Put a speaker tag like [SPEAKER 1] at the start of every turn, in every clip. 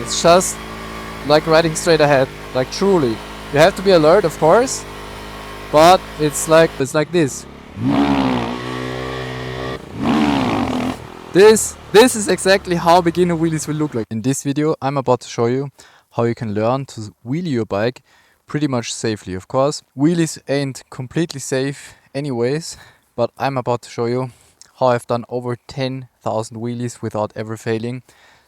[SPEAKER 1] It's just like riding straight ahead, like truly. You have to be alert, of course, but it's like this. This is exactly how beginner wheelies will look like. In this video, I'm about to show you how you can learn to wheelie your bike pretty much safely. Of course, wheelies ain't completely safe anyways, but I'm about to show you how I've done over 10,000 wheelies without ever failing.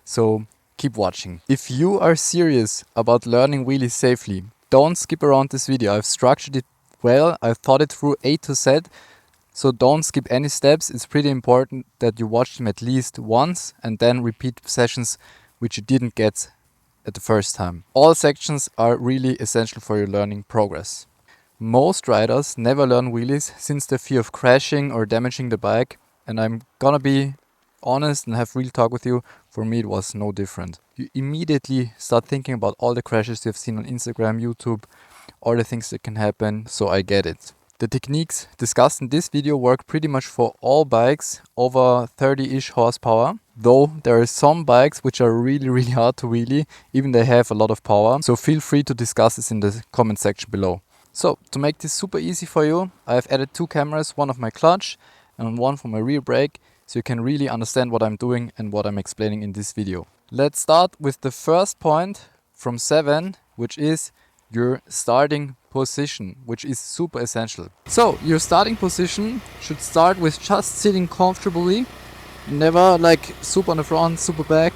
[SPEAKER 1] So keep watching. If you are serious about learning wheelies safely, don't skip around this video. I've structured it well. I've thought it through A to Z. So don't skip any steps. It's pretty important that you watch them at least once and then repeat sessions which you didn't get at the first time. All sections are really essential for your learning progress. Most riders never learn wheelies since the fear of crashing or damaging the bike, and I'm gonna be honest and have real talk with you. For me it was no different. You immediately start thinking about all the crashes you've seen on Instagram, YouTube, all the things that can happen, so I get it. The techniques discussed in this video work pretty much for all bikes over 30-ish horsepower, though there are some bikes which are really hard to wheelie, even they have a lot of power, so feel free to discuss this in the comment section below. So to make this super easy for you, I have added two cameras, one of my clutch and one for my rear brake, so you can really understand what I'm doing and what I'm explaining in this video. Let's start with the first point from 7, which is your starting position, which is super essential. So your starting position should start with just sitting comfortably, never like super on the front, super back,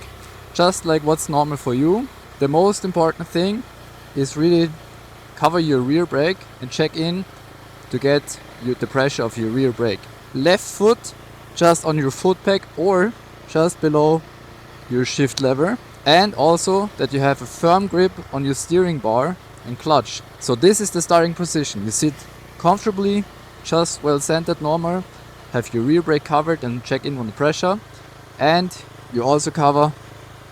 [SPEAKER 1] just like what's normal for you. The most important thing is really cover your rear brake and check in to get the pressure of your rear brake. Left foot just on your foot peg or just below your shift lever, and also that you have a firm grip on your steering bar and clutch. So this is the starting position. You sit comfortably, just well centered, normal, have your rear brake covered and check in on the pressure, and you also cover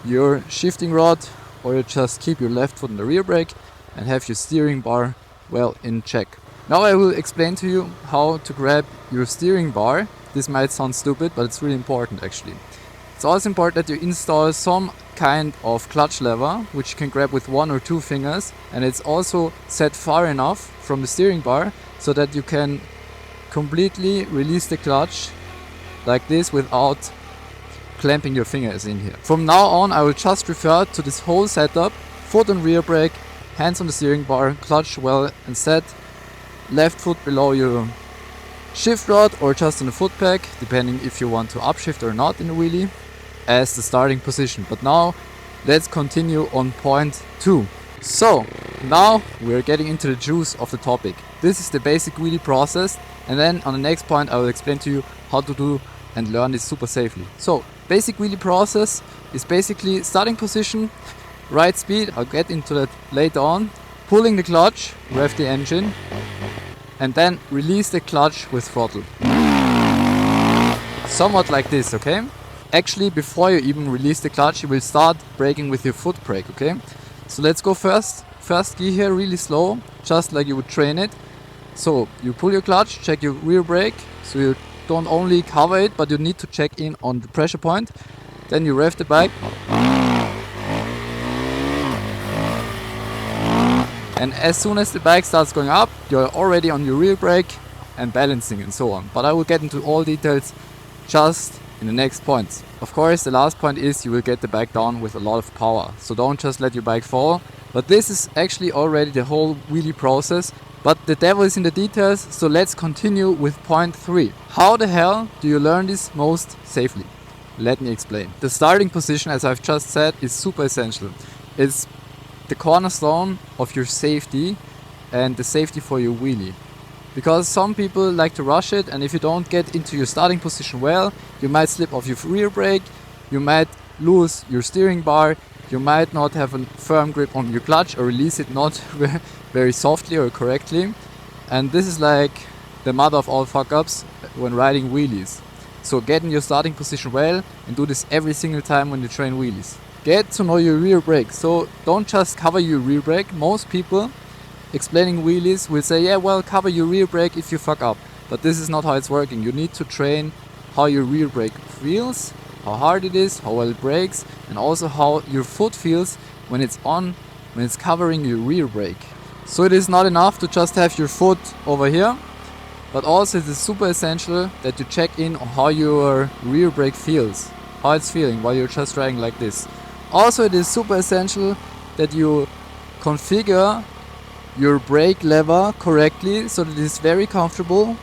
[SPEAKER 1] your shifting rod, or you just keep your left foot on the rear brake and have your steering bar well in check. Now I will explain to you how to grab your steering bar. This might sound stupid, but it's really important actually. It's also important that you install some kind of clutch lever which you can grab with 1 or 2 fingers, and it's also set far enough from the steering bar so that you can completely release the clutch like this without clamping your fingers in here. From now on I will just refer to this whole setup: foot on rear brake, hands on the steering bar, clutch well and set, left foot below your shift rod or just on the foot peg, depending if you want to upshift or not in a wheelie, as the starting position. But now let's continue on point 2. So now we're getting into the juice of the topic. This is the basic wheelie process, and then on the next point I will explain to you how to do and learn this super safely. So basic wheelie process is basically starting position, right speed, I'll get into that later on, pulling the clutch, rev the engine, and then release the clutch with throttle. Somewhat like this, okay? Actually, before you even release the clutch, you will start braking with your foot brake, okay? So let's go first gear here, really slow, just like you would train it. So you pull your clutch, check your rear brake, so you don't only cover it, but you need to check in on the pressure point. Then you rev the bike. And as soon as the bike starts going up, you're already on your rear brake and balancing and so on. But I will get into all details just in the next points. Of course, the last point is you will get the bike down with a lot of power. So don't just let your bike fall. But this is actually already the whole wheelie process. But the devil is in the details, so let's continue with point 3. How the hell do you learn this most safely? Let me explain. The starting position, as I've just said, is super essential. It's the cornerstone of your safety and the safety for your wheelie, because some people like to rush it, and if you don't get into your starting position well, you might slip off your rear brake, you might lose your steering bar, you might not have a firm grip on your clutch or release it not very softly or correctly, and this is like the mother of all fuck ups when riding wheelies. So get in your starting position well and do this every single time when you train wheelies. Get to know your rear brake. So don't just cover your rear brake. Most people explaining wheelies will say, yeah, well, cover your rear brake if you fuck up. But this is not how it's working. You need to train how your rear brake feels, how hard it is, how well it brakes, and also how your foot feels when it's on, when it's covering your rear brake. So it is not enough to just have your foot over here, but also it is super essential that you check in on how your rear brake feels, how it's feeling while you're just riding like this. Also it is super essential that you configure your brake lever correctly so that it is very comfortable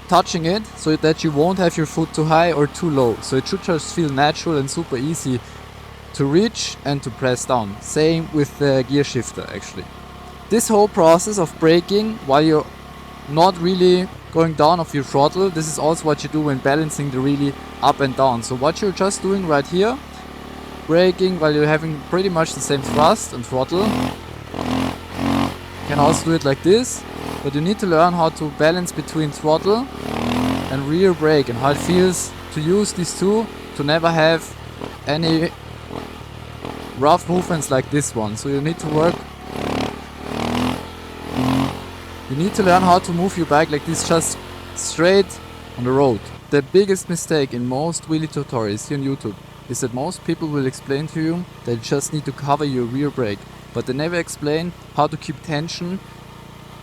[SPEAKER 1] touching it, so that you won't have your foot too high or too low. So it should just feel natural and super easy to reach and to press down. Same with the gear shifter actually. This whole process of braking while you're not really going down off your throttle, this is also what you do when balancing the wheelie up and down. So what you're just doing right here, braking while you're having pretty much the same thrust and throttle. You can also do it like this, but you need to learn how to balance between throttle and rear brake and how it feels to use these two to never have any rough movements like this one. So you need to learn how to move your bike like this, just straight on the road. The biggest mistake in most wheelie tutorials here on YouTube is that most people will explain to you that you just need to cover your rear brake, but they never explain how to keep tension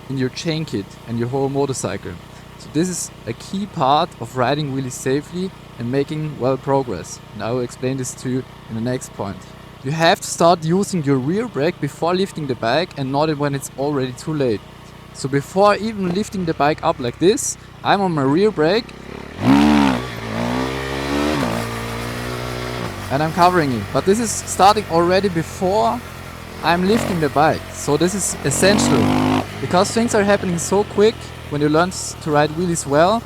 [SPEAKER 1] in your chain kit and your whole motorcycle. So this is a key part of riding wheelies safely and making well progress. And I will explain this to you in the next point. You have to start using your rear brake before lifting the bike and not when it's already too late. So before even lifting the bike up like this, I'm on my rear brake and I'm covering it. But this is starting already before I'm lifting the bike. So this is essential because things are happening so quick when you learn to ride wheelies well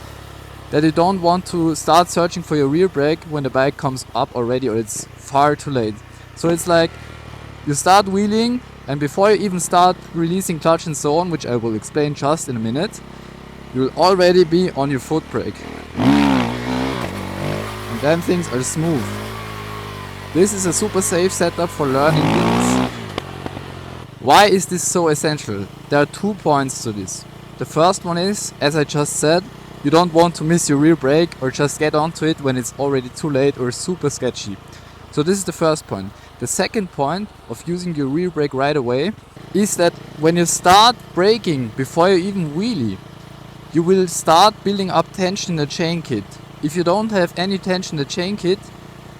[SPEAKER 1] that you don't want to start searching for your rear brake when the bike comes up already or it's far too late. So it's like you start wheeling and before you even start releasing clutch and so on, which I will explain just in a minute, you will already be on your foot brake. And then things are smooth. This is a super safe setup for learning things. Why is this so essential? There are 2 points to this. The first one is, as I just said, you don't want to miss your rear brake or just get onto it when it's already too late or super sketchy. So this is the first point. The second point of using your rear brake right away is that when you start braking before you even wheelie, you will start building up tension in the chain kit. If you don't have any tension in the chain kit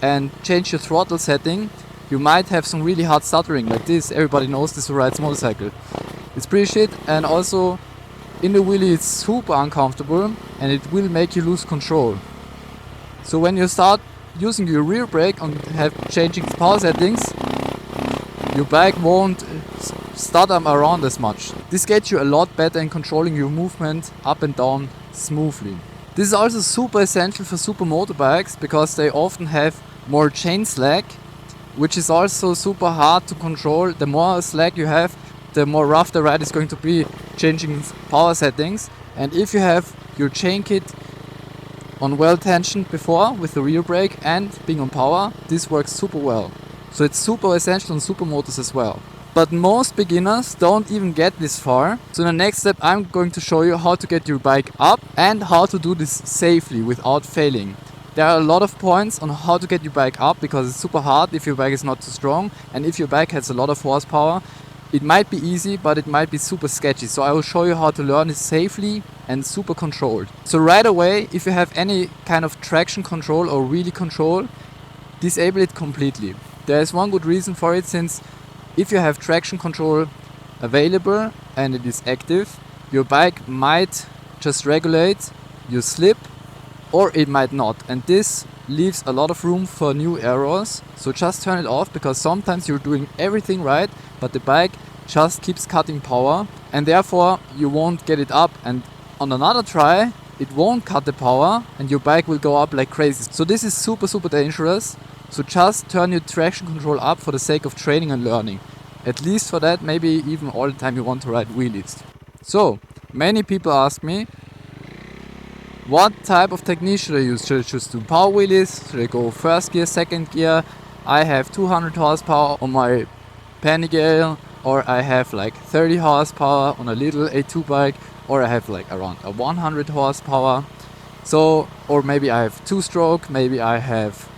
[SPEAKER 1] and change your throttle setting, you might have some really hard stuttering like this. Everybody knows this who rides motorcycle. It's pretty shit, and also in the wheelie it's super uncomfortable and it will make you lose control. So when you start using your rear brake and changing the power settings, your bike won't stutter around as much. This gets you a lot better in controlling your movement up and down smoothly. This is also super essential for super motorbikes because they often have more chain slack, which is also super hard to control. The more slack you have, the more rough the ride is going to be changing power settings. And if you have your chain kit on well tensioned before with the rear brake and being on power, this works super well. So it's super essential on super motors as well. But most beginners don't even get this far. So in the next step I'm going to show you how to get your bike up and how to do this safely without failing. There are a lot of points on how to get your bike up because it's super hard if your bike is not too strong, and if your bike has a lot of horsepower, it might be easy but it might be super sketchy. So I will show you how to learn it safely and super controlled. So right away, if you have any kind of traction control or wheelie control, disable it completely. There is one good reason for it, since if you have traction control available and it is active, your bike might just regulate your slip or it might not, and this leaves a lot of room for new errors. So just turn it off, because sometimes you're doing everything right but the bike just keeps cutting power and therefore you won't get it up, and on another try it won't cut the power and your bike will go up like crazy. So this is super dangerous. So just turn your traction control up for the sake of training and learning. At least for that, maybe even all the time you want to ride wheelies. So many people ask me, what type of technique should I use? Should I just do power wheelies? Should I go first gear, second gear? I have 200 horsepower on my Panigale, or I have like 30 horsepower on a little A2 bike, or I have like around a 100 horsepower. So, or maybe I have 2-stroke, maybe I have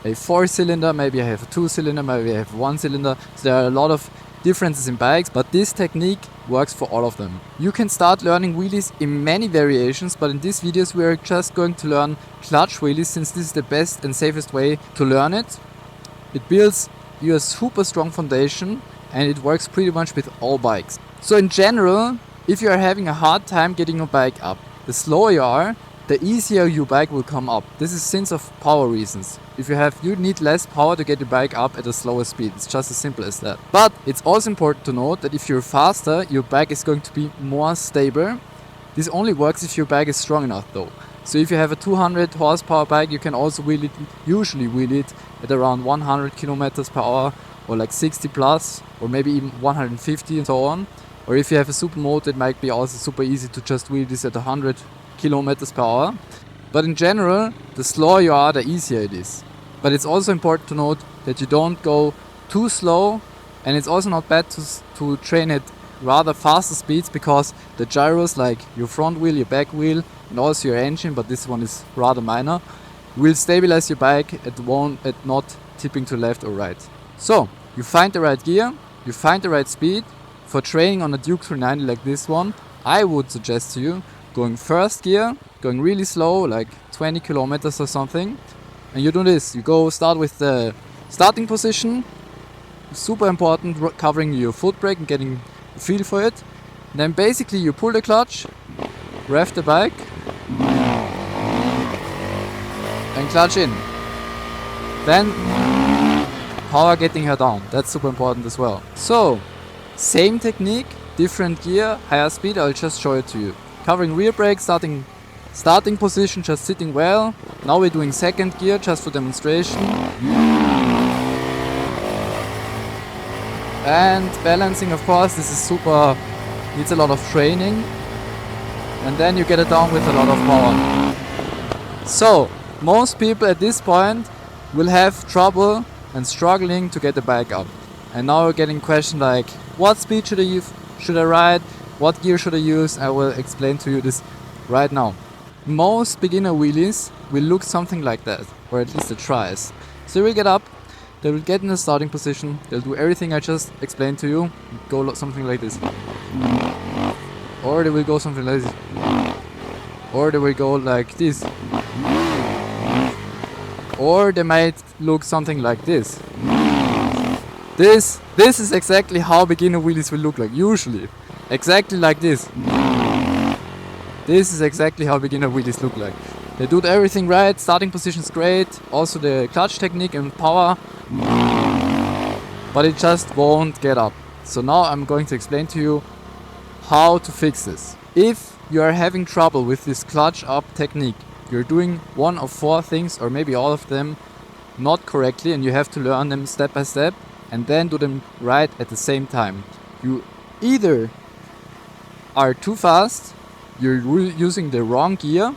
[SPEAKER 1] a 4-cylinder, maybe I have a 2-cylinder, maybe I have a 1-cylinder. So there are a lot of differences in bikes, but this technique works for all of them. You can start learning wheelies in many variations, but in these videos we are just going to learn clutch wheelies, since this is the best and safest way to learn it. It builds you a super strong foundation and it works pretty much with all bikes. So in general, if you are having a hard time getting your bike up, the slower you are, the easier your bike will come up. This is since of power reasons. If you need less power to get your bike up at a slower speed. It's just as simple as that. But it's also important to note that if you're faster, your bike is going to be more stable. This only works if your bike is strong enough though. So if you have a 200 horsepower bike, you can also usually wheel it at around 100 kilometers per hour, or like 60 plus, or maybe even 150 and so on. Or if you have a supermoto, it might be also super easy to just wheel this at 100 kilometers per hour. But in general, the slower you are, the easier it is. But it's also important to note that you don't go too slow, and it's also not bad to train at rather faster speeds, because the gyros, like your front wheel, your back wheel, and also your engine, but this one is rather minor, will stabilize your bike at not tipping to left or right. So you find the right gear, you find the right speed. For training on a Duke 390 like this one, I would suggest to you going first gear, going really slow, like 20 kilometers or something. And you do this, you start with the starting position, super important, covering your foot brake and getting a feel for it. And then basically you pull the clutch, rev the bike, and clutch in. Then power getting her down, that's super important as well. So, same technique, different gear, higher speed, I'll just show it to you. Covering rear brake, starting position, just sitting well. Now we're doing second gear, just for demonstration. And balancing, of course, this is super, needs a lot of training. And then you get it down with a lot of power. So, most people at this point will have trouble and struggling to get the bike up. And now we're getting questions like, what speed should I ride? What gear should I use? I will explain to you this right now. Most beginner wheelies will look something like that, or at least it tries. So they will get up, they will get in the starting position, they'll do everything I just explained to you, go something like this. Or they will go something like this. Or they will go like this. Or they might look something like this. This is exactly how beginner wheelies will look like, usually. Exactly like this. This is exactly how beginner wheelies look like. They do everything right, starting position is great, also the clutch technique and power, but it just won't get up. So now I'm going to explain to you how to fix this. If you are having trouble with this clutch up technique, you're doing one of 4 things, or maybe all of them, not correctly, and you have to learn them step by step and then do them right at the same time. You either are too fast, you're using the wrong gear,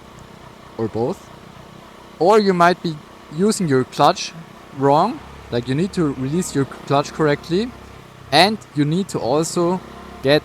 [SPEAKER 1] or both, or you might be using your clutch wrong, like you need to release your clutch correctly, and you need to also get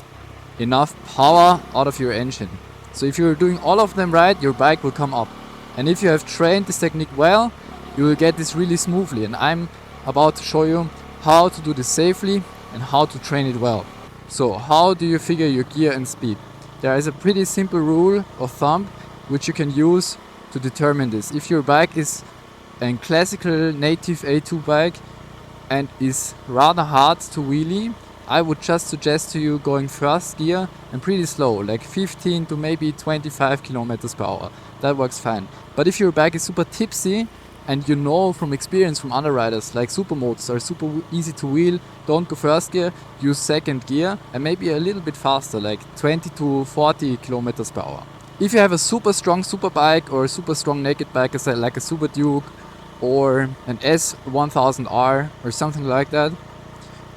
[SPEAKER 1] enough power out of your engine. So if you're doing all of them right, your bike will come up. And if you have trained this technique well, you will get this really smoothly. And I'm about to show you how to do this safely and how to train it well. So how do you figure your gear and speed? There is a pretty simple rule of thumb which you can use to determine this. If your bike is a classical native A2 bike and is rather hard to wheelie, I would just suggest to you going first gear and pretty slow, like 15 to maybe 25 kilometers per hour. That works fine. But if your bike is super tipsy and you know from experience from other riders, like supermotos are super easy to wheel, don't go first gear, use second gear and maybe a little bit faster, like 20 to 40 kilometers per hour. If you have a super strong super bike or a super strong naked bike, like a Super Duke or an S1000R or something like that,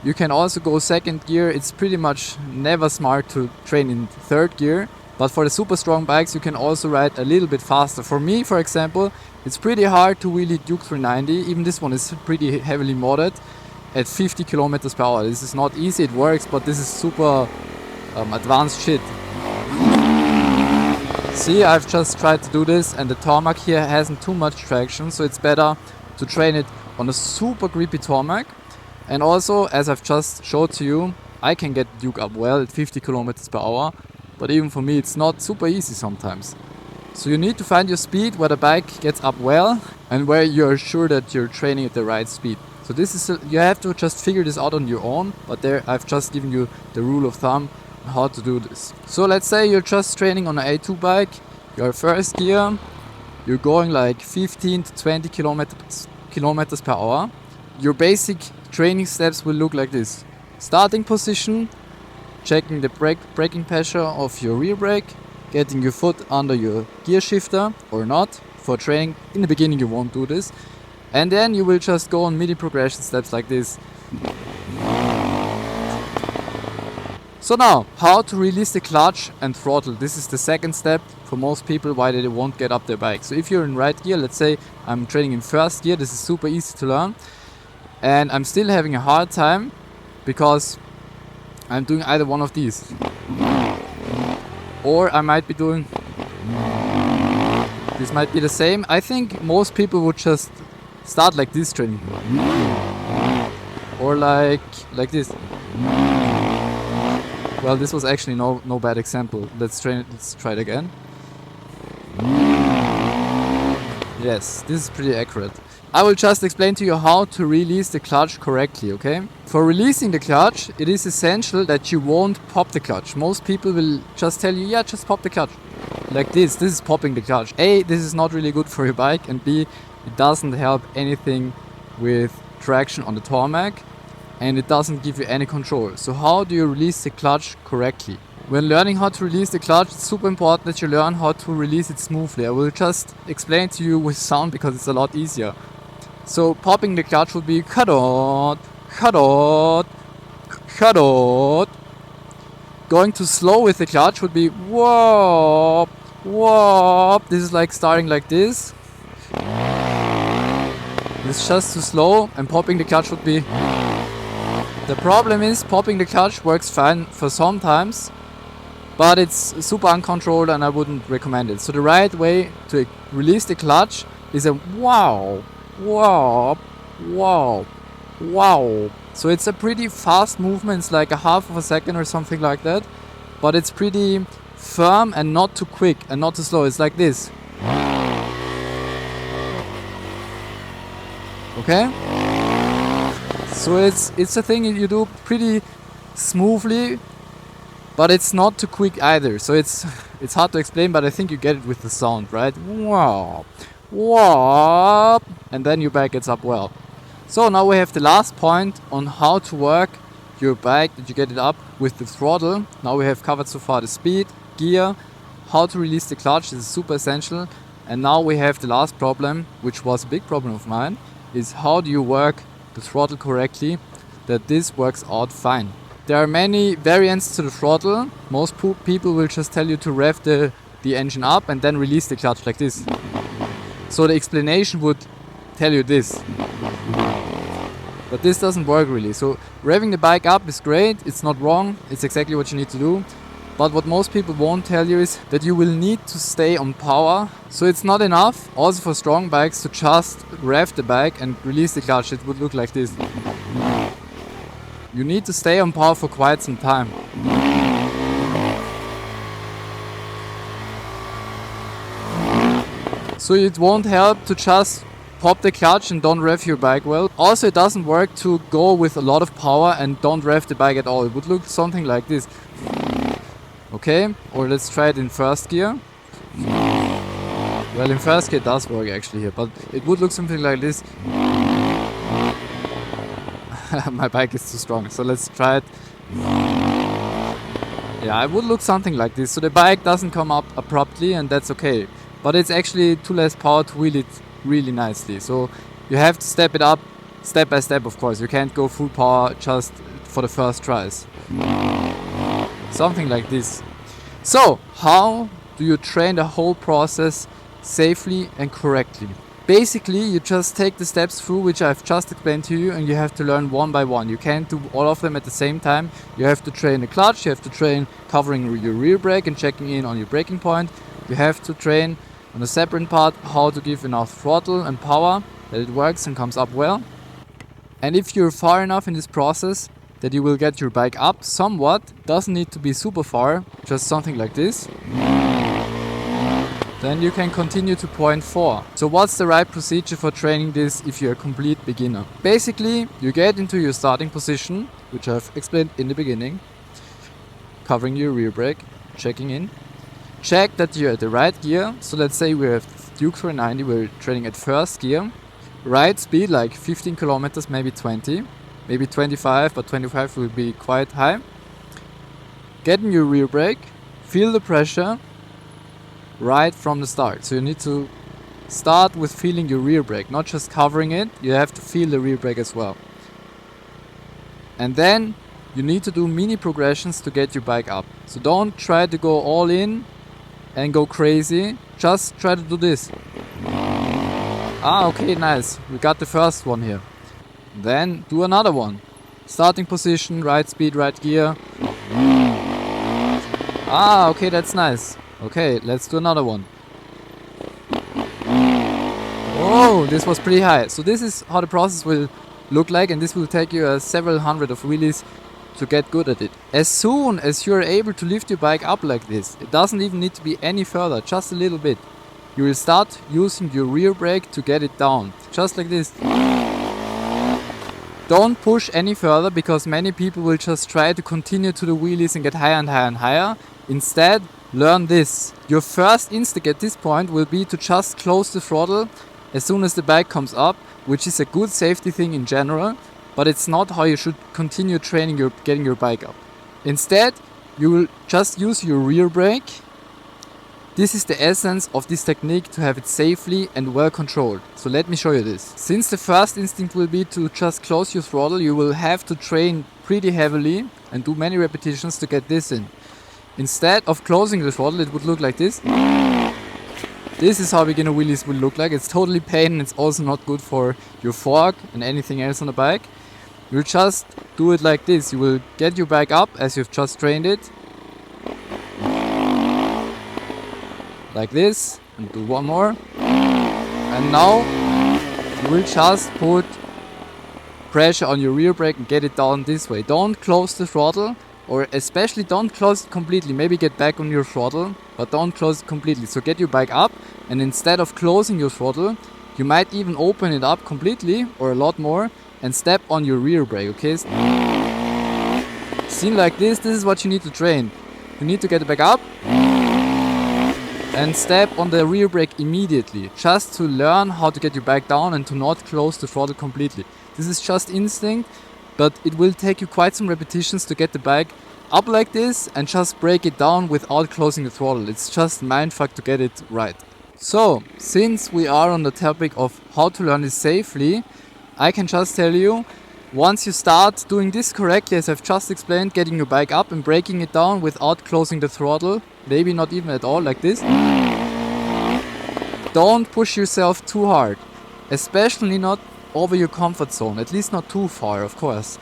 [SPEAKER 1] you can also go second gear. It's pretty much never smart to train in third gear. But for the super strong bikes, you can also ride a little bit faster. For me, for example, it's pretty hard to wheelie Duke 390. Even this one is pretty heavily modded at 50 kilometers per hour. This is not easy, it works, but this is super advanced shit. See, I've just tried to do this and the tarmac here hasn't too much traction, so it's better to train it on a super grippy tarmac. And also, as I've just showed to you, I can get Duke up well at 50 kilometers per hour, but even for me it's not super easy sometimes. So you need to find your speed where the bike gets up well and where you're sure that you're training at the right speed. So this is you have to just figure this out on your own, but there I've just given you the rule of thumb on how to do this. So let's say you're just training on an A2 bike, you're first gear, you're going like 15 to 20 kilometers per hour. Your basic training steps will look like this. Starting position, checking the braking pressure of your rear brake, getting your foot under your gear shifter or not. For training, in the beginning you won't do this. And then you will just go on midi progression steps like this. So now, how to release the clutch and throttle. This is the second step for most people why they won't get up their bike. So if you're in right gear, let's say I'm training in first gear, this is super easy to learn. And I'm still having a hard time because I'm doing either one of these. Or I might be doing... This might be the same. I think most people would just start like this training. Or like this. Well, this was actually no bad example. Let's try it again. Yes, this is pretty accurate. I will just explain to you how to release the clutch correctly, okay? For releasing the clutch, it is essential that you won't pop the clutch. Most people will just tell you, yeah, just pop the clutch. Like this. This is popping the clutch. A, this is not really good for your bike, and B, it doesn't help anything with traction on the tarmac, and it doesn't give you any control. So how do you release the clutch correctly? When learning how to release the clutch, it's super important that you learn how to release it smoothly. I will just explain to you with sound because it's a lot easier. So popping the clutch would be kadot, kadot, kadot. Going too slow with the clutch would be whoop, whoop. This is like starting like this. It's just too slow, and popping the clutch would be... The problem is popping the clutch works fine for some times, but it's super uncontrolled and I wouldn't recommend it. So the right way to release the clutch is a wow, wow, wow, wow. So it's a pretty fast movement, it's like a half of a second or something like that, but it's pretty firm and not too quick and not too slow. It's like this. Okay? So it's a thing you do pretty smoothly, but it's not too quick either. So it's hard to explain, but I think you get it with the sound, right? Wow, wow, and then your bike gets up well. So now we have the last point on how to work your bike, that you get it up with the throttle. Now we have covered so far the speed, gear, how to release the clutch. This is super essential. And now we have the last problem, which was a big problem of mine, is how do you work the throttle correctly, that this works out fine. There are many variants to the throttle. Most people will just tell you to rev the engine up and then release the clutch like this. So the explanation would tell you this. But this doesn't work really. So revving the bike up is great, it's not wrong, it's exactly what you need to do. But what most people won't tell you is that you will need to stay on power. So it's not enough, also for strong bikes, to just rev the bike and release the clutch. It would look like this. You need to stay on power for quite some time. So it won't help to just pop the clutch and don't rev your bike well. Also, it doesn't work to go with a lot of power and don't rev the bike at all. It would look something like this. Okay, or let's try it in first gear. Well, in first gear it does work actually here, but it would look something like this. My bike is too strong, so let's try it. Yeah, it would look something like this. So the bike doesn't come up abruptly, and that's okay. But it's actually too less power to wheel it really nicely. So you have to step it up step by step, of course. You can't go full power just for the first tries. Something like this. So, how do you train the whole process safely and correctly? Basically, you just take the steps through which I've just explained to you, and you have to learn one by one. You can't do all of them at the same time. You have to train the clutch, you have to train covering your rear brake and checking in on your braking point. You have to train on a separate part how to give enough throttle and power. that it works and comes up well. And if you're far enough in this process that you will get your bike up somewhat, doesn't need to be super far, just something like this, then you can continue to point 4. So what's the right procedure for training this if you're a complete beginner? Basically, you get into your starting position, which I've explained in the beginning, covering your rear brake, checking in. Check that you're at the right gear. So let's say we have Duke 390, we're training at first gear. Right speed like 15 kilometers, maybe 20, maybe 25, but 25 will be quite high. Get in your rear brake, feel the pressure right from the start. So you need to start with feeling your rear brake, not just covering it, you have to feel the rear brake as well. And then you need to do mini progressions to get your bike up. So don't try to go all in and go crazy, just try to do this. Okay, nice, we got the first one here. Then do another one. Starting position, right speed, right gear. Okay, that's nice. Okay, let's do another one. Oh, this was pretty high. So this is how the process will look like, and this will take you several hundred of wheelies to get good at it. As soon as you're able to lift your bike up like this, it doesn't even need to be any further, just a little bit. You will start using your rear brake to get it down, just like this. Don't push any further, because many people will just try to continue to the wheelies and get higher and higher and higher. Instead, learn this. Your first instinct at this point will be to just close the throttle as soon as the bike comes up, which is a good safety thing in general, but it's not how you should continue training getting your bike up. Instead, you will just use your rear brake. This is the essence of this technique, to have it safely and well controlled. So let me show you this. Since the first instinct will be to just close your throttle, you will have to train pretty heavily and do many repetitions to get this in. Instead of closing the throttle, it would look like this. This is how beginner wheelies will look like. It's totally pain, and it's also not good for your fork and anything else on the bike. You'll just do it like this. You will get your bike up as you've just trained it. Like this, and do one more. And now you will just put pressure on your rear brake and get it down this way. Don't close the throttle, or especially don't close it completely. Maybe get back on your throttle, but don't close it completely. So get your bike up, and instead of closing your throttle, you might even open it up completely or a lot more and step on your rear brake, okay? Seen like this is what you need to train. You need to get the bike up and step on the rear brake immediately, just to learn how to get your bike down and to not close the throttle completely. This is just instinct, but it will take you quite some repetitions to get the bike up like this and just break it down without closing the throttle. It's just mindfuck to get it right. So, since we are on the topic of how to learn this safely, I can just tell you, once you start doing this correctly, as I've just explained, getting your bike up and breaking it down without closing the throttle, maybe not even at all, like this, don't push yourself too hard, especially not over your comfort zone, at least not too far, of course.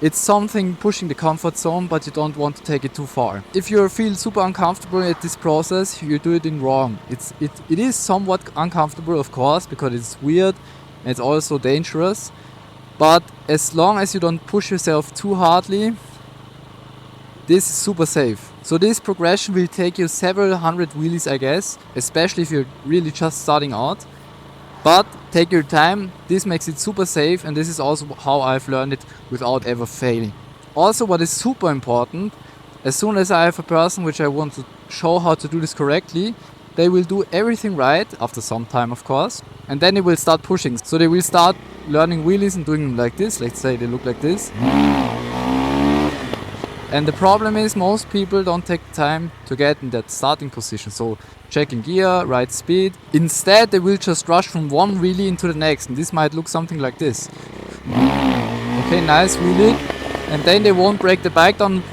[SPEAKER 1] It's something pushing the comfort zone, but you don't want to take it too far. If you feel super uncomfortable at this process, you do it in wrong. It is somewhat uncomfortable, of course, because it's weird and it's also dangerous. But as long as you don't push yourself too hardly, this is super safe. So this progression will take you several hundred wheelies, I guess, especially if you're really just starting out. But take your time, this makes it super safe, and this is also how I've learned it without ever failing. Also, what is super important, as soon as I have a person which I want to show how to do this correctly, they will do everything right, after some time of course, and then they will start pushing. So they will start learning wheelies and doing them like this. Let's say they look like this. And the problem is, most people don't take the time to get in that starting position. So checking gear, right speed. Instead, they will just rush from one wheelie into the next. And this might look something like this. Okay, nice wheelie. And then they won't break the bike down.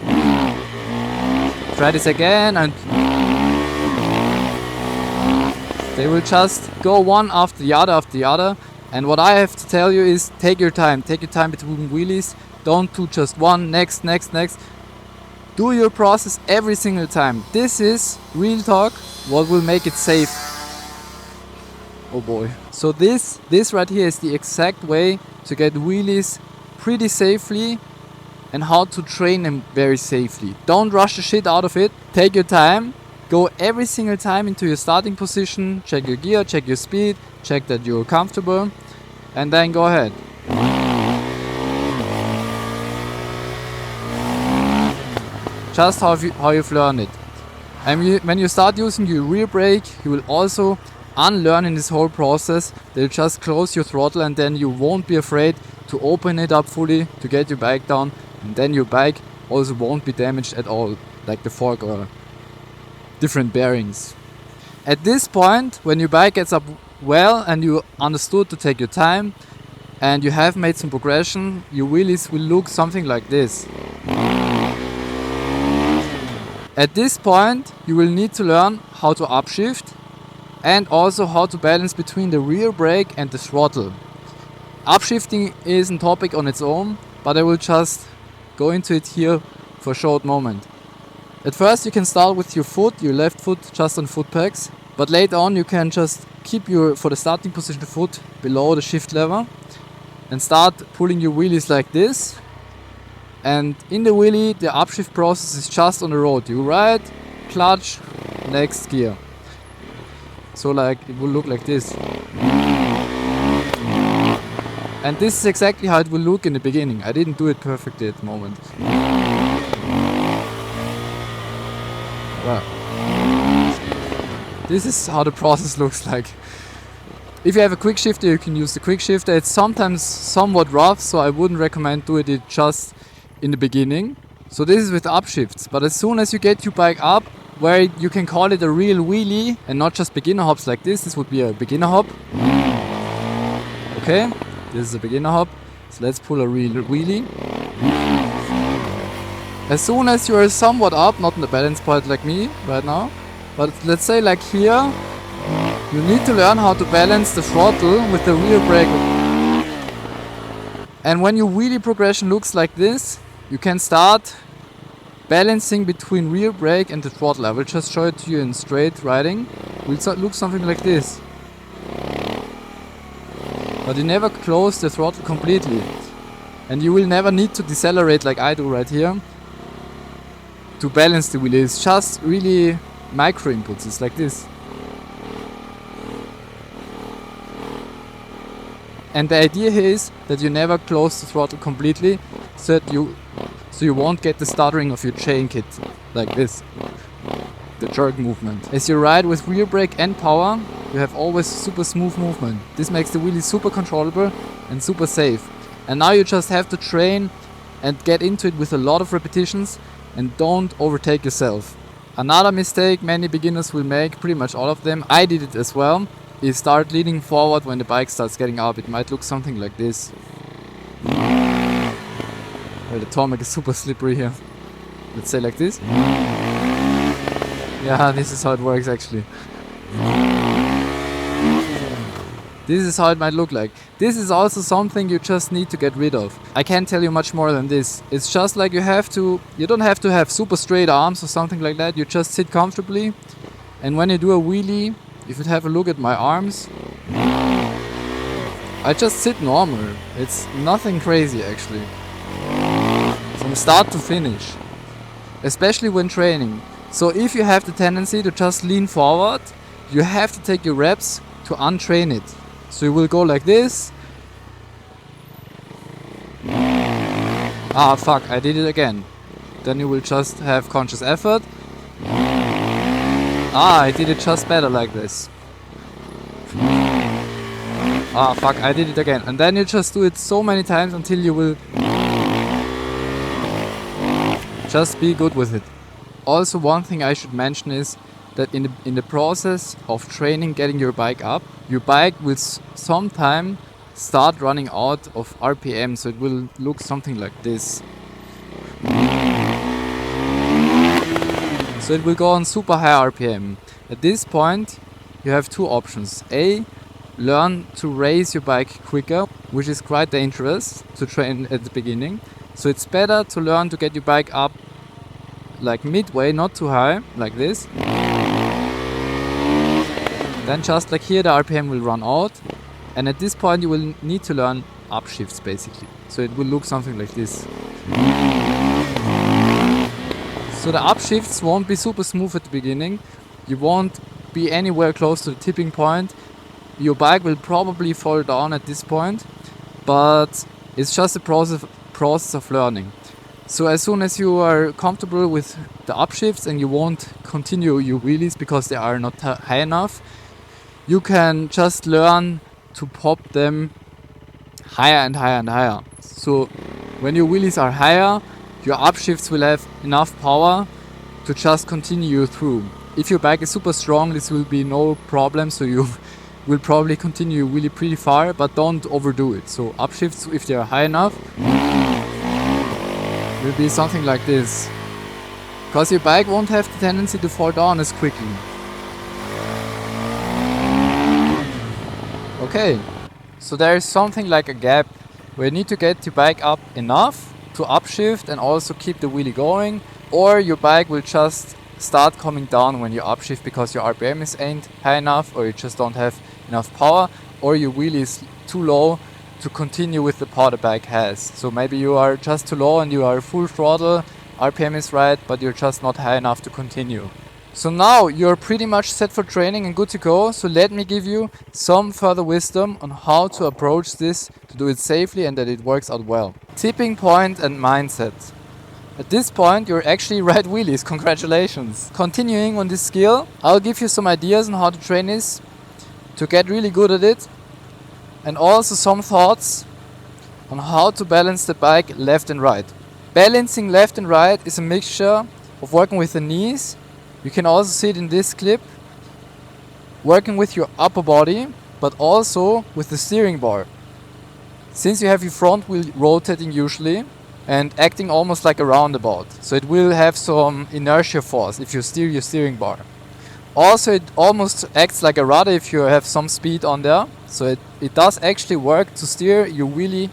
[SPEAKER 1] Try this again, and they will just go one after the other. And what I have to tell you is, take your time between wheelies. Don't do just one, next. Do your process every single time. This is real talk what will make it safe. Oh boy. So this right here is the exact way to get wheelies pretty safely and how to train them very safely. Don't rush the shit out of it. Take your time. Go every single time into your starting position. Check your gear, check your speed, check that you're comfortable, and then go ahead. Just how you've learned it. And when you start using your rear brake, you will also unlearn in this whole process that you just close your throttle, and then you won't be afraid to open it up fully to get your bike down, and then your bike also won't be damaged at all, like the fork or different bearings. At this point, when your bike gets up well and you understood to take your time and you have made some progression, your wheelies will look something like this. At this point, you will need to learn how to upshift and also how to balance between the rear brake and the throttle. Upshifting is a topic on its own, but I will just go into it here for a short moment. At first you can start with your foot, your left foot just on foot pegs, but later on you can just keep your, for the starting position, foot below the shift lever and start pulling your wheelies like this. And in the wheelie, the upshift process is just on the road. You ride, clutch, next gear. So like it will look like this. And this is exactly how it will look in the beginning. I didn't do it perfectly at the moment. Well, this is how the process looks like. If you have a quick shifter, you can use the quick shifter. It's sometimes somewhat rough, so I wouldn't recommend doing it just in the beginning. So this is with upshifts, but as soon as you get your bike up where you can call it a real wheelie and not just beginner hops like this would be a beginner hop. Okay, this is a beginner hop, so let's pull a real wheelie. As soon as you are somewhat up, not in the balance point like me right now, but let's say like here, you need to learn how to balance the throttle with the rear brake. And when your wheelie progression looks like this, you can start balancing between rear brake and the throttle. I will just show it to you in straight riding. It will look something like this. But you never close the throttle completely. And you will never need to decelerate like I do right here to balance the wheelie. It's just really micro inputs. It's like this. And the idea here is that you never close the throttle completely, so you won't get the stuttering of your chain kit like this, the jerk movement. As you ride with rear brake and power, you have always super smooth movement. This makes the wheelie super controllable and super safe. And now you just have to train and get into it with a lot of repetitions and don't overtake yourself. Another mistake many beginners will make, pretty much all of them, I did it as well, is start leaning forward when the bike starts getting up. It might look something like this. Well, the tarmac is super slippery here. Let's say like this. Yeah, this is how it works actually. This is how it might look like. This is also something you just need to get rid of. I can't tell you much more than this. It's just like you don't have to have super straight arms or something like that. You just sit comfortably. And when you do a wheelie, if you have a look at my arms, I just sit normal. It's nothing crazy actually. From start to finish. Especially when training. So if you have the tendency to just lean forward, you have to take your reps to untrain it. So you will go like this. Ah fuck, I did it again. Then you will just have conscious effort. Ah, I did it just better like this. Ah fuck, I did it again. And then you just do it so many times until you will just be good with it. Also, one thing I should mention is that in the process of training, getting your bike up, your bike will sometime start running out of RPM, so it will look something like this. So it will go on super high RPM. At this point, you have two options. A, learn to raise your bike quicker, which is quite dangerous to train at the beginning. So it's better to learn to get your bike up like midway, not too high, like this. Then just like here, the RPM will run out. And at this point you will need to learn upshifts basically. So it will look something like this. So the upshifts won't be super smooth at the beginning. You won't be anywhere close to the tipping point. Your bike will probably fall down at this point, but it's just a process of learning. So as soon as you are comfortable with the upshifts and you won't continue your wheelies because they are not high enough, you can just learn to pop them higher and higher and higher. So when your wheelies are higher, your upshifts will have enough power to just continue through. If your bike is super strong, this will be no problem, so you will probably continue really pretty far, but don't overdo it. So upshifts, if they are high enough, will be something like this. Because your bike won't have the tendency to fall down as quickly. Okay, so there is something like a gap where you need to get your bike up enough to upshift and also keep the wheelie going, or your bike will just start coming down when you upshift because your RPM ain't high enough, or you just don't have enough power, or your wheelie is too low to continue with the power the bike has. So maybe you are just too low and you are full throttle, RPM is right, but you're just not high enough to continue. So now you're pretty much set for training and good to go. So let me give you some further wisdom on how to approach this to do it safely and that it works out well. Tipping point and mindset. At this point you're actually right wheelies, congratulations. Continuing on this skill, I'll give you some ideas on how to train this to get really good at it, and also some thoughts on how to balance the bike left and right. Balancing left and right is a mixture of working with the knees, you can also see it in this clip, working with your upper body, but also with the steering bar. Since you have your front wheel rotating usually and acting almost like a roundabout, so it will have some inertia force if you steer your steering bar. Also it almost acts like a rudder if you have some speed on there, so it does actually work to steer your wheelie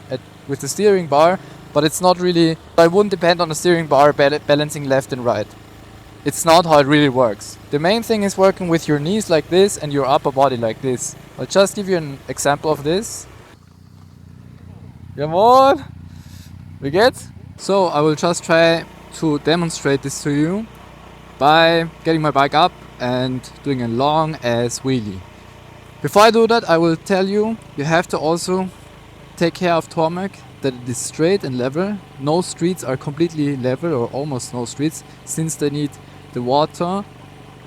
[SPEAKER 1] with the steering bar, but it's not really, I wouldn't depend on the steering bar balancing left and right. It's not how it really works. The main thing is working with your knees like this and your upper body like this. I'll just give you an example of this. Jawohl! Wie geht's? So I will just try to demonstrate this to you by getting my bike up and doing a long ass wheelie. Before I do that, I will tell you, you have to also take care of tarmac, that it is straight and level. No streets are completely level, or almost no streets, since they need the water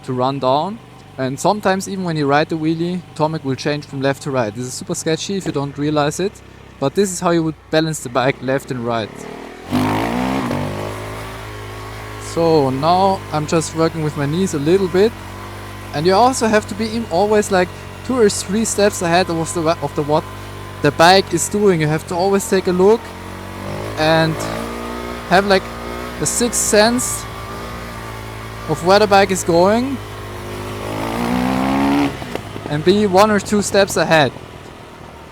[SPEAKER 1] to run down. And sometimes even when you ride the wheelie, tarmac will change from left to right. This is super sketchy if you don't realize it, but this is how you would balance the bike left and right. So now I'm just working with my knees a little bit, and you also have to be always like 2 or 3 steps ahead of what the bike is doing. You have to always take a look and have like a sixth sense of where the bike is going and be 1 or 2 steps ahead.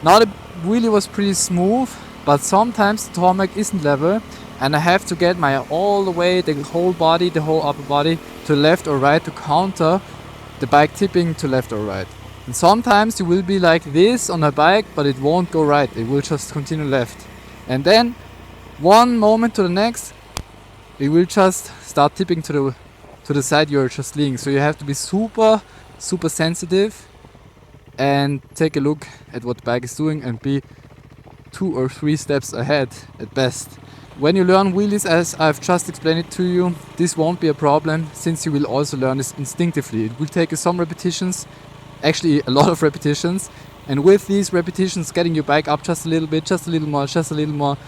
[SPEAKER 1] Now the wheelie was pretty smooth, but sometimes the tarmac isn't level and I have to get my all the way, the whole body, the whole upper body to left or right to counter the bike tipping to left or right. And sometimes you will be like this on a bike, but it won't go right, it will just continue left. And then one moment to the next, it will just start tipping to the side you're just leaning. So you have to be super sensitive and take a look at what the bike is doing and be 2 or 3 steps ahead at best. When you learn wheelies, as I've just explained it to you, this won't be a problem, since you will also learn this instinctively. It will take you some repetitions, actually a lot of repetitions, and with these repetitions getting your bike up just a little bit, just a little more, just a little more,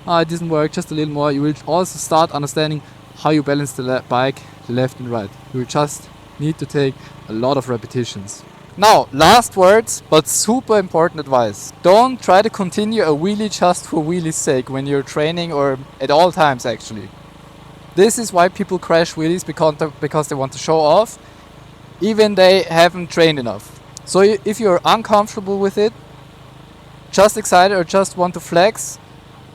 [SPEAKER 1] it didn't work, just a little more, you will also start understanding how you balance the bike left and right. You will just need to take a lot of repetitions. Now, last words, but super important advice. Don't try to continue a wheelie just for wheelie's sake when you're training, or at all times actually. This is why people crash wheelies, because they want to show off, even they haven't trained enough. So if you're uncomfortable with it, just excited or just want to flex,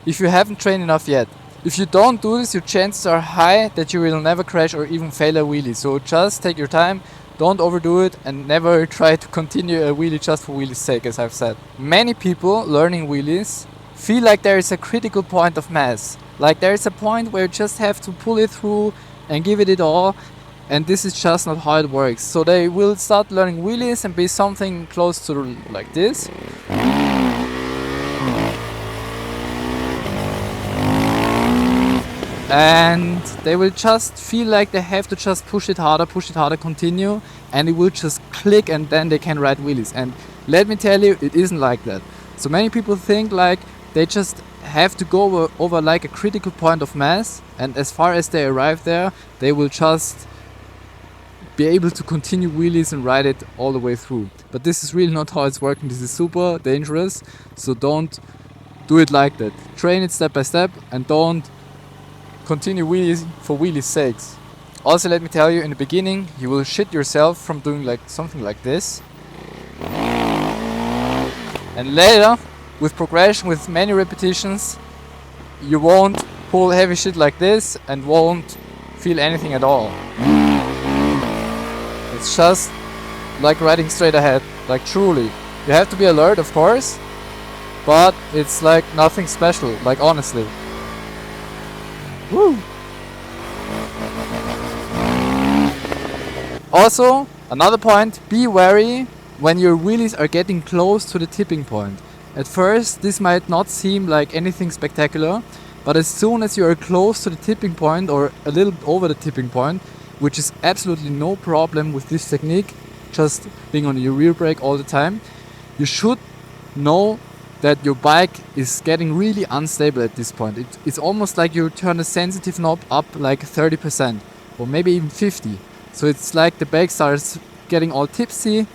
[SPEAKER 1] if you haven't trained enough yet. If you don't do this, your chances are high that you will never crash or even fail a wheelie. So just take your time, don't overdo it, and never try to continue a wheelie just for wheelie's sake, as I've said. Many people learning wheelies feel like there is a critical point of mass. Like there is a point where you just have to pull it through and give it all, and this is just not how it works. So they will start learning wheelies and be something close to like this. And they will just feel like they have to just push it harder, continue, and it will just click, and then they can ride wheelies. And let me tell you, it isn't like that. So many people think like they just have to go over like a critical point of mass, and as far as they arrive there, they will just be able to continue wheelies and ride it all the way through. But this is really not how it's working. This is super dangerous, so don't do it like that. Train it step by step, and don't continue wheelies for wheelie's sakes. Also, let me tell you, in the beginning you will shit yourself from doing like something like this, and later, with progression, with many repetitions, you won't pull heavy shit like this and won't feel anything at all. It's just like riding straight ahead, like truly. You have to be alert, of course, but it's like nothing special, like honestly. Woo! Also, another point, be wary when your wheelies are getting close to the tipping point. At first, this might not seem like anything spectacular, but as soon as you are close to the tipping point or a little over the tipping point, which is absolutely no problem with this technique, just being on your rear brake all the time, you should know that your bike is getting really unstable at this point. It's almost like you turn the sensitive knob up like 30% or maybe even 50%. So it's like the bike starts getting all tipsy,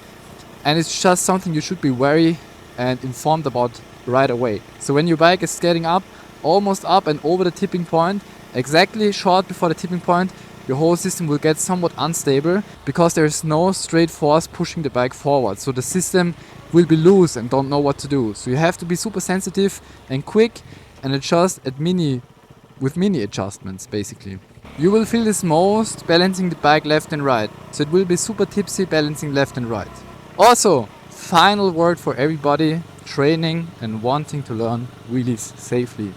[SPEAKER 1] and it's just something you should be wary and informed about right away. So when your bike is getting up, almost up and over the tipping point, exactly short before the tipping point, your whole system will get somewhat unstable because there is no straight force pushing the bike forward. So the system will be loose and don't know what to do. So you have to be super sensitive and quick and adjust with mini adjustments basically. You will feel this most balancing the bike left and right. So it will be super tipsy balancing left and right. Also, final word for everybody training and wanting to learn wheelies safely.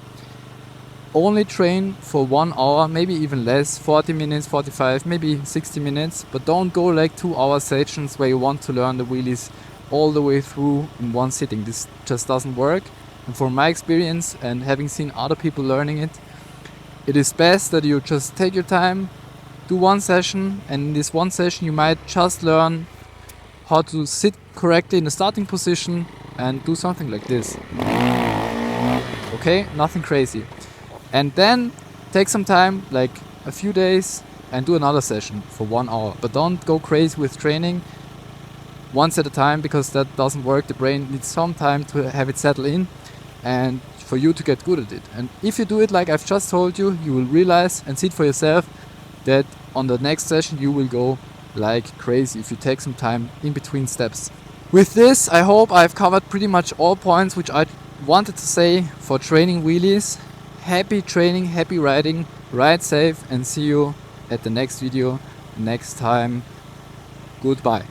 [SPEAKER 1] Only train for 1 hour, maybe even less, 40 minutes, 45, maybe 60 minutes, but don't go like 2-hour sessions where you want to learn the wheelies all the way through in one sitting. This just doesn't work. And from my experience and having seen other people learning it, it is best that you just take your time, do one session, and in this one session you might just learn how to sit correctly in the starting position and do something like this. Okay, nothing crazy. And then take some time, like a few days, and do another session for 1 hour. But don't go crazy with training once at a time, because that doesn't work. The brain needs some time to have it settle in and for you to get good at it. And if you do it like I've just told you, you will realize and see it for yourself that on the next session you will go like crazy if you take some time in between steps. With this, I hope I've covered pretty much all points which I wanted to say for training wheelies. Happy training, happy riding, ride safe, and see you at the next video next time. Goodbye.